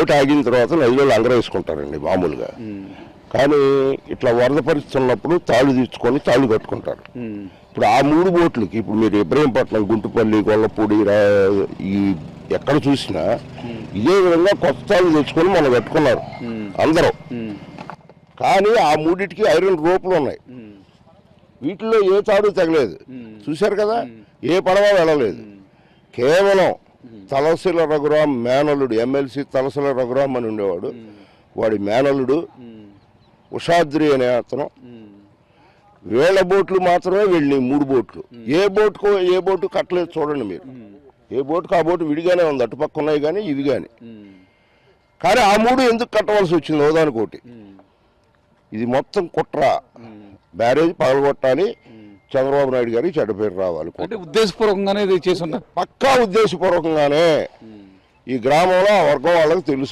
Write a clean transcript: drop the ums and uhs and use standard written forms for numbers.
Boat ఆగిన తర్వాత నదిలో లంగర వేసుకుంటారండి మామూలుగా. కానీ ఇట్లా వరద పరిస్థితి ఉన్నప్పుడు తాళ్ళు తీర్చుకొని తాళ్ళు కట్టుకుంటారు. ఇప్పుడు ఆ 3 బోట్లకి ఇప్పుడు మీరు ఇబ్రహీంపట్నం, గుంటుపల్లి, గొల్లపూడి ఈ ఎక్కడ చూసినా ఇదే విధంగా కొత్త తాళ్ళు తెచ్చుకొని మనం కట్టుకున్నారు అందరూ. కానీ ఆ 3టికి ఐరన్ రోపులు ఉన్నాయి. వీటిల్లో ఏ తాడు తగలేదు. చూశారు కదా, ఏ పడవ వెళ్ళలేదు. కేవలం తలసిల రఘురాం మేనల్లుడు, ఎమ్మెల్సీ తలసిల రఘురాం అని ఉండేవాడు, వాడి మేనల్లుడు ఉషాద్రి అనే అతను, వేళ్ల బోట్లు మాత్రమే వెళ్ళి 3 బోట్లు. ఏ బోటు కట్టలేదు చూడండి మీరు. ఏ బోటుకు ఆ బోటు విడిగానే ఉంది, అటుపక్క ఉన్నాయి కానీ ఇవి కానీ. కానీ ఆ 3 ఎందుకు కట్టవలసి వచ్చింది ఓదానికోటి? ఇది మొత్తం కుట్ర. బ్యారేజ్ పగలగొట్టాలి, చంద్రబాబు నాయుడు గారికి చెడ్డ పేరు రావాలి. అంటే ఉద్దేశపూర్వకంగానే ఇది చేస్తున్నారు, పక్కా ఉద్దేశపూర్వకంగానే. ఈ గ్రామంలో ఆ వర్గం వాళ్ళకి తెలుసు.